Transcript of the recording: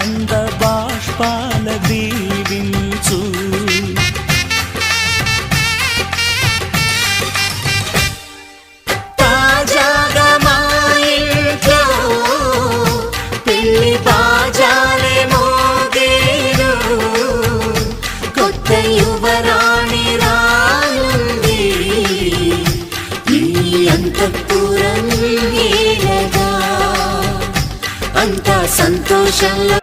ఆనంద బాష్పాల దీవించు. తాజాగా మా ఇంట్లో పెళ్లి బాజాలే మోగేను, కొత్త యువరాణి రానుంది ఈ అంతఃపురం ఏలగా. అంతా సంతోషంలో